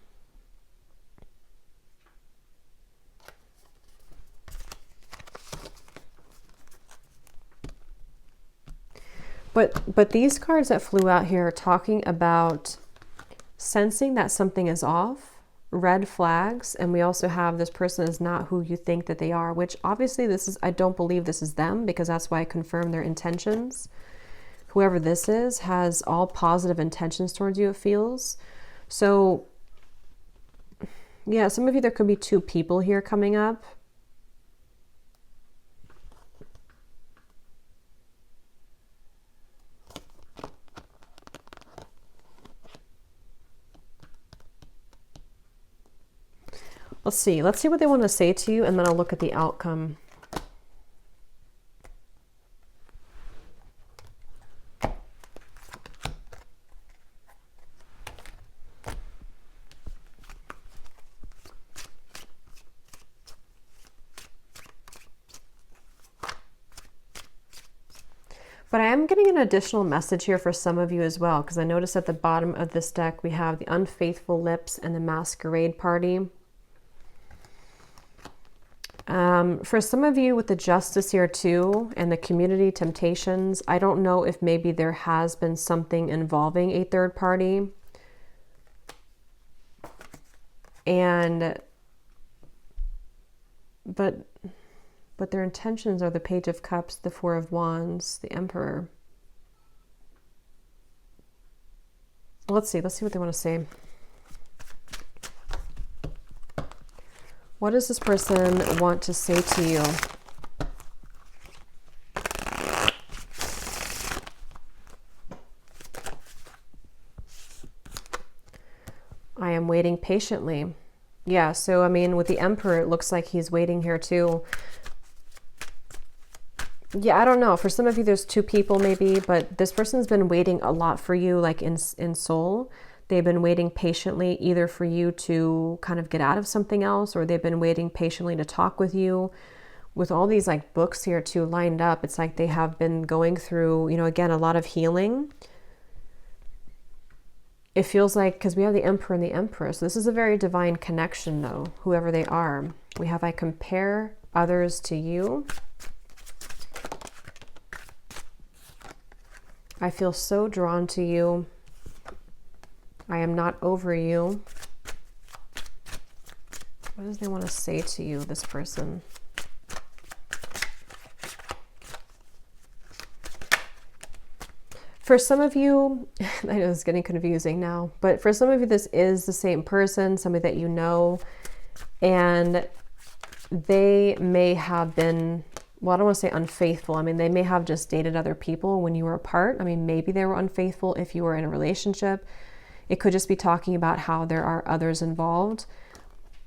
But these cards that flew out here are talking about sensing that something is off, red flags, and we also have this person is not who you think that they are, which obviously this is, I don't believe this is them, because that's why I confirm their intentions. Whoever this is has all positive intentions towards you, it feels. So yeah, some of you, there could be two people here coming up. Let's see what they want to say to you, and then I'll look at the outcome. But I am getting an additional message here for some of you as well, because I noticed at the bottom of this deck we have the Unfaithful Lips and the Masquerade Party. For some of you with the Justice here too, and the Community Temptations, I don't know if maybe there has been something involving a third party. But their intentions are the Page of Cups, the Four of Wands, the Emperor. Let's see what they want to say. What does this person want to say to you? I am waiting patiently. Yeah, so I mean, with the Emperor, it looks like he's waiting here too. Yeah, I don't know. For some of you, there's two people maybe, but this person's been waiting a lot for you, like in soul. They've been waiting patiently either for you to kind of get out of something else, or they've been waiting patiently to talk with you. With all these like books here too lined up, it's like they have been going through, you know, again, a lot of healing. It feels like, because we have the Emperor and the Empress, this is a very divine connection though, whoever they are. We have, I compare others to you. I feel so drawn to you. I am not over you. What does they want to say to you, this person? For some of you, I know it's getting confusing now, but for some of you, this is the same person, somebody that you know, and they may have been, well, I don't want to say unfaithful. I mean, they may have just dated other people when you were apart. I mean, maybe they were unfaithful if you were in a relationship. It could just be talking about how there are others involved.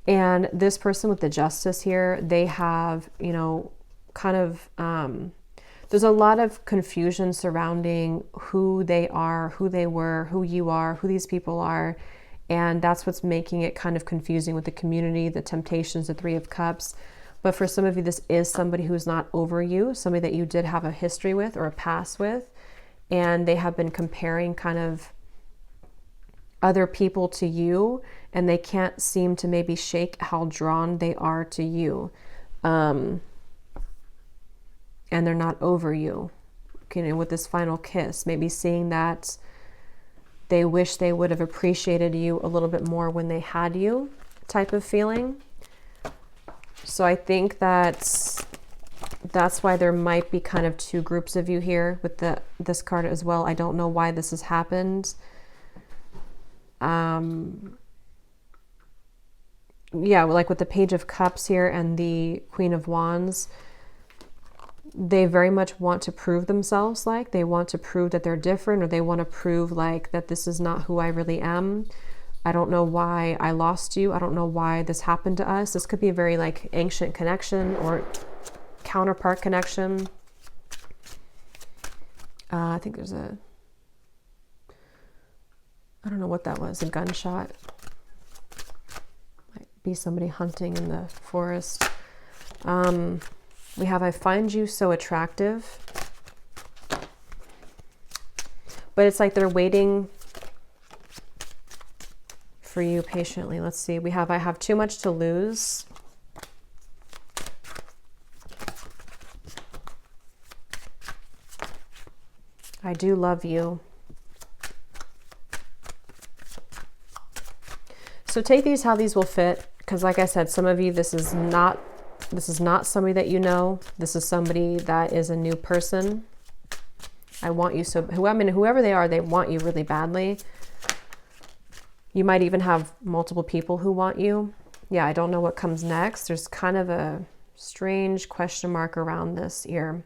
And this person with the Justice here, they have, you know, kind of, there's a lot of confusion surrounding who they are, who they were, who you are, who these people are. And that's what's making it kind of confusing with the community, the temptations, the Three of Cups. But for some of you, this is somebody who's not over you, somebody that you did have a history with or a past with. And they have been comparing kind of other people to you, and they can't seem to maybe shake how drawn they are to you. And they're not over you. Okay, with this final kiss, maybe seeing that they wish they would have appreciated you a little bit more when they had you, type of feeling. So I think that's why there might be kind of two groups of you here with this card as well. I don't know why this has happened. Yeah, like with the Page of Cups here and the Queen of Wands, they very much want to prove themselves, like they want to prove that they're different, or they want to prove like that this is not who I really am. I don't know why I lost you. I don't know why this happened to us. This could be a very like ancient connection or counterpart connection. I think there's a, I don't know what that was, a gunshot. Might be somebody hunting in the forest. We have, I find you so attractive. But it's like they're waiting for you patiently. Let's see. We have, I have too much to lose. I do love you. So take these how these will fit, because like I said, some of you, this is not somebody that you know. This is somebody that is a new person. I want you so, whoever they are, they want you really badly. You might even have multiple people who want you. Yeah, I don't know what comes next. There's kind of a strange question mark around this here.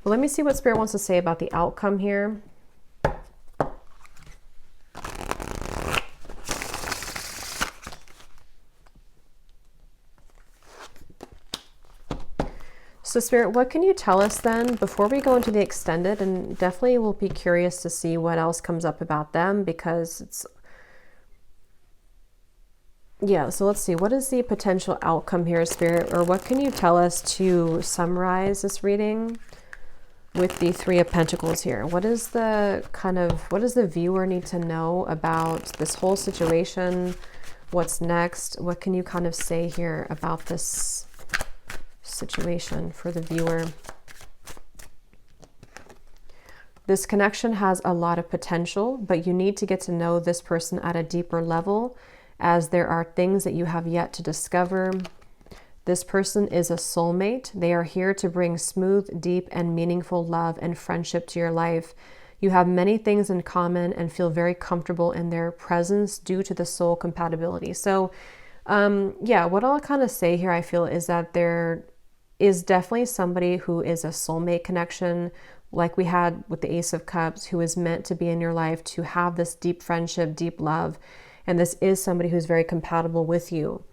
Well, let me see what Spirit wants to say about the outcome here. So Spirit, what can you tell us then before we go into the extended? And definitely we'll be curious to see what else comes up about them, because it's, yeah, so let's see. What is the potential outcome here, Spirit? Or what can you tell us to summarize this reading with the Three of Pentacles here? What is the kind of, what does the viewer need to know about this whole situation? What's next? What can you kind of say here about this situation for the viewer? This connection has a lot of potential, but you need to get to know this person at a deeper level, as there are things that you have yet to discover. This person is a soulmate. They are here to bring smooth, deep, and meaningful love and friendship to your life. You have many things in common and feel very comfortable in their presence due to the soul compatibility. So Yeah, what I'll kind of say here, I feel, is that there is definitely somebody who is a soulmate connection, like we had with the Ace of Cups, who is meant to be in your life to have this deep friendship, deep love. And this is somebody who's very compatible with you.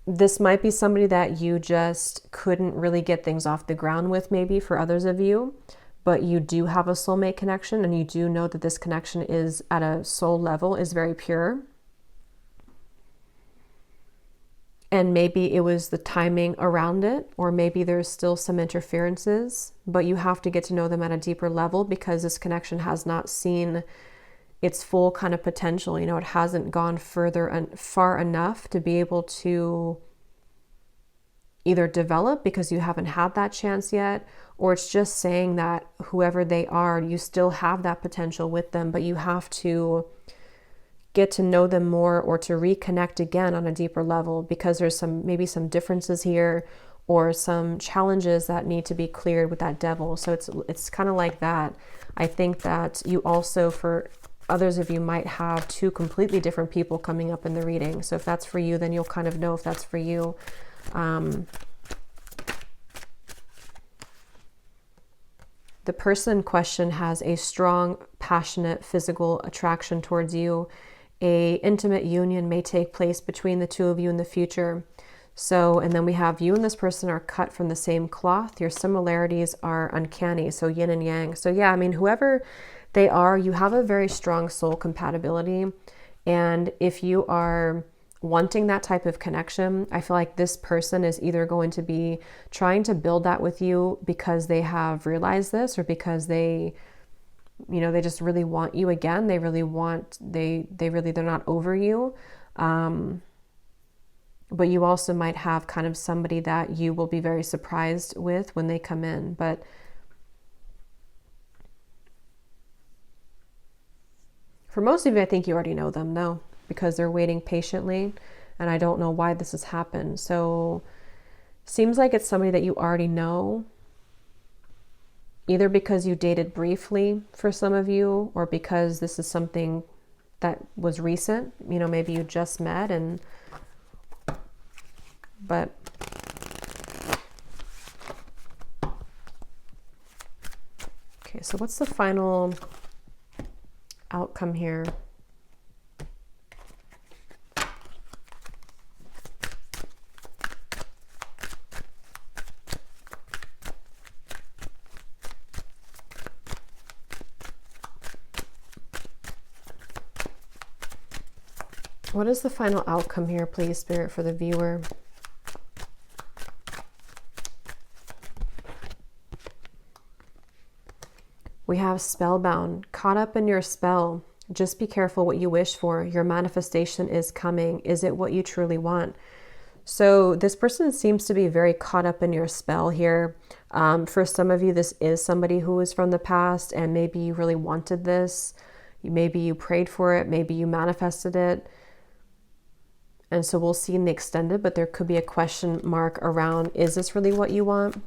This might be somebody that you just couldn't really get things off the ground with, maybe for others of you, but you do have a soulmate connection, and you do know that this connection is at a soul level, is very pure. And maybe it was the timing around it, or maybe there's still some interferences, but you have to get to know them at a deeper level because this connection has not seen its full kind of potential. You know, it hasn't gone further and far enough to be able to either develop because you haven't had that chance yet, or it's just saying that whoever they are, you still have that potential with them, but you have to get to know them more or to reconnect again on a deeper level because there's maybe some differences here or some challenges that need to be cleared with that devil. So it's kind of like that. I think that you also, for others of you, might have two completely different people coming up in the reading. So if that's for you, then you'll kind of know if that's for you. The person in question has a strong, passionate, physical attraction towards you. A intimate union may take place between the two of you in the future. So, and then we have you and this person are cut from the same cloth. Your similarities are uncanny. So yin and yang. So yeah, I mean, whoever they are, you have a very strong soul compatibility. And if you are wanting that type of connection, I feel like this person is either going to be trying to build that with you because they have realized this, or because they, you know, they just really want you again. They really want, they're not over you. But you also might have kind of somebody that you will be very surprised with when they come in. But for most of you, I think you already know them though, because they're waiting patiently, and I don't know why this has happened. So seems like it's somebody that you already know, either because you dated briefly for some of you, or because this is something that was recent. You know, maybe you just met but okay, so what's the final outcome here? What is the final outcome here, please, Spirit, for the viewer? We have spellbound, caught up in your spell. Just be careful what you wish for. Your manifestation is coming. Is it what you truly want? So this person seems to be very caught up in your spell here. For some of you, this is somebody who is from the past, and maybe you really wanted this. Maybe you prayed for it. Maybe you manifested it. And so we'll see in the extended, but there could be a question mark around, is this really what you want?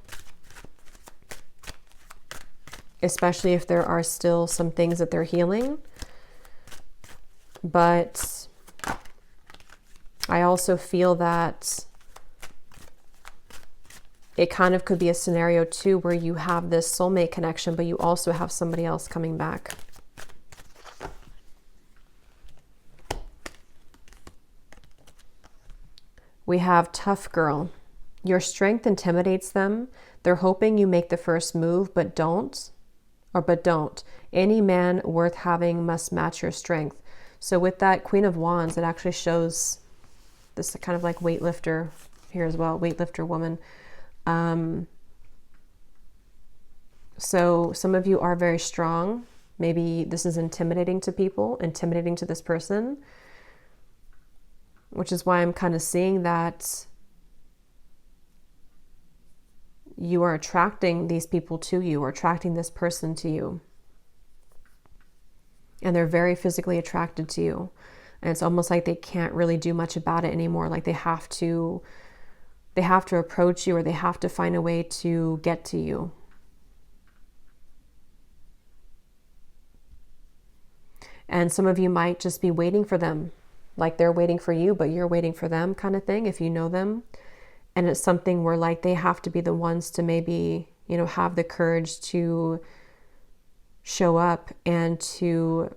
Especially if there are still some things that they're healing. But I also feel that it kind of could be a scenario too where you have this soulmate connection, but you also have somebody else coming back. We have tough girl. Your strength intimidates them. They're hoping you make the first move, but don't. Any man worth having must match your strength. So with that Queen of Wands, it actually shows this kind of like weightlifter here as well, weightlifter woman. So some of you are very strong. Maybe this is intimidating to people, intimidating to this person, which is why I'm kind of seeing that you are attracting these people to you, or attracting this person to you. And they're very physically attracted to you. And it's almost like they can't really do much about it anymore. Like they have to approach you, or they have to find a way to get to you. And some of you might just be waiting for them like they're waiting for you, but you're waiting for them kind of thing, if you know them. And it's something where like they have to be the ones to maybe, you know, have the courage to show up and to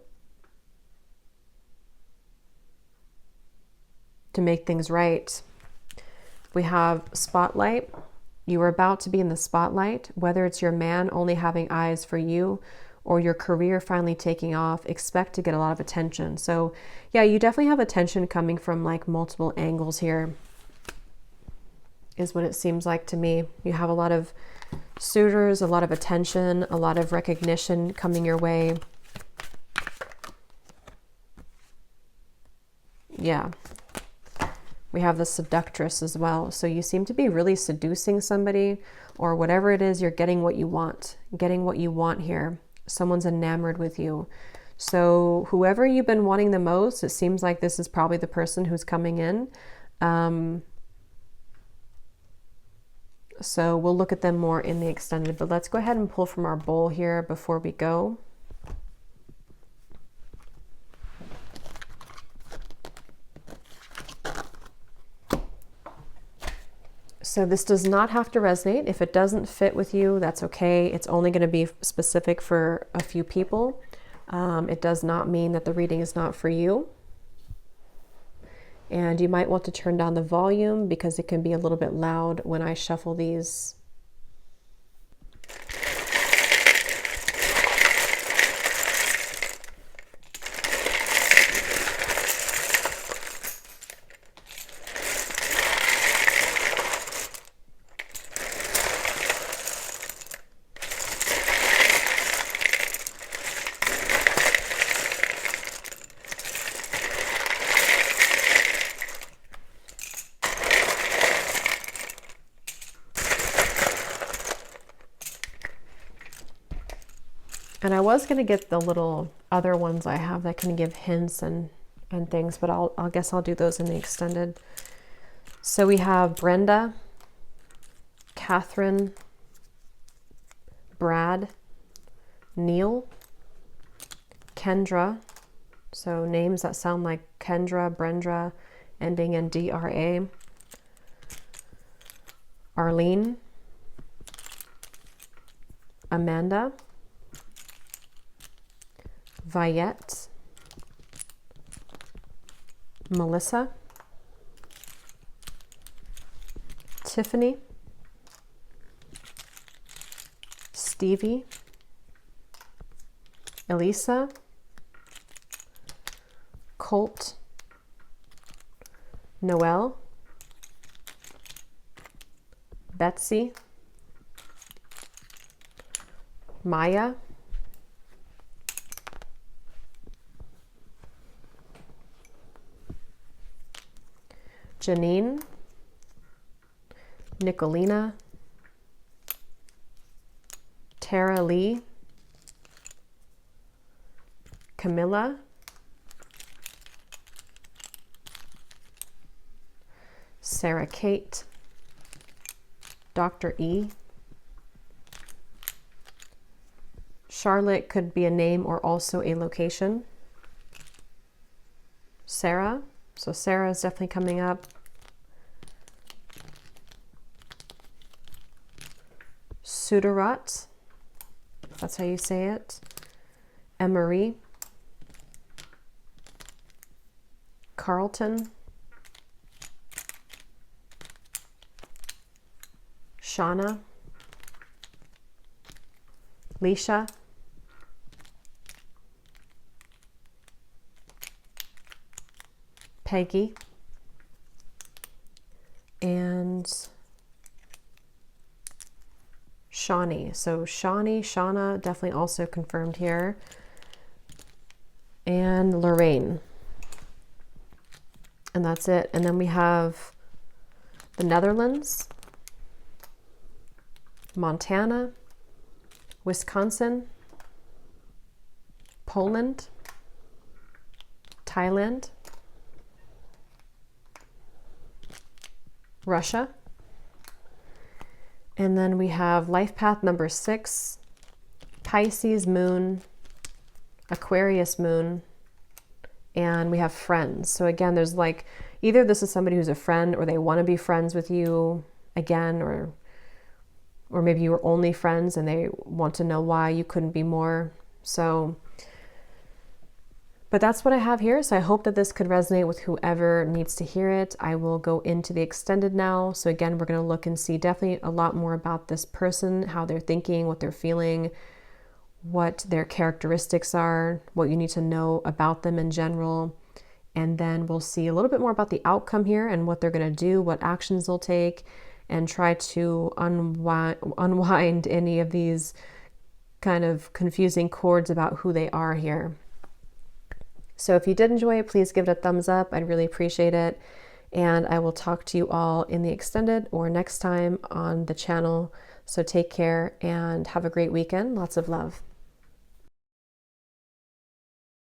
make things right. We have spotlight. You are about to be in the spotlight, whether it's your man only having eyes for you or your career finally taking off. Expect to get a lot of attention. So yeah, you definitely have attention coming from like multiple angles here, is what it seems like to me. You have a lot of suitors, a lot of attention, a lot of recognition coming your way. Yeah. We have the seductress as well. So you seem to be really seducing somebody, or whatever it is, you're getting what you want. Getting what you want here. Someone's enamored with you. So whoever you've been wanting the most, it seems like this is probably the person who's coming in. So we'll look at them more in the extended, but let's go ahead and pull from our bowl here before we go. So this does not have to resonate. If it doesn't fit with you, that's okay. It's only going to be specific for a few people. It does not mean that the reading is not for you. And you might want to turn down the volume because it can be a little bit loud when I shuffle these. And I was going to get the little other ones I have that can give hints and things, but I guess I'll do those in the extended. So we have Brenda, Catherine, Brad, Neil, Kendra. So names that sound like Kendra, Brenda, ending in DRA. Arlene, Amanda, Viette, Melissa, Tiffany, Stevie, Elisa, Colt, Noelle, Betsy, Maya, Janine, Nicolina, Tara Lee, Camilla, Sarah Kate, Dr. E. Charlotte could be a name or also a location. Sarah, so Sarah is definitely coming up. Sudarat, if that's how you say it. Emery, Carlton, Shauna, Leisha, Peggy, and Shawnee. So Shawnee, Shauna, definitely also confirmed here. And Lorraine. And that's it. And then we have the Netherlands, Montana, Wisconsin, Poland, Thailand, Russia. And then we have life path number 6, Pisces moon, Aquarius moon, and we have friends. So again, there's like, either this is somebody who's a friend or they want to be friends with you again, or maybe you were only friends and they want to know why you couldn't be more. So, but that's what I have here. So I hope that this could resonate with whoever needs to hear it. I will go into the extended now. So again, we're going to look and see definitely a lot more about this person, how they're thinking, what they're feeling, what their characteristics are, what you need to know about them in general. And then we'll see a little bit more about the outcome here and what they're going to do, what actions they'll take, and try to unwind any of these kind of confusing chords about who they are here. So if you did enjoy it, please give it a thumbs up. I'd really appreciate it. And I will talk to you all in the extended or next time on the channel. So take care and have a great weekend. Lots of love.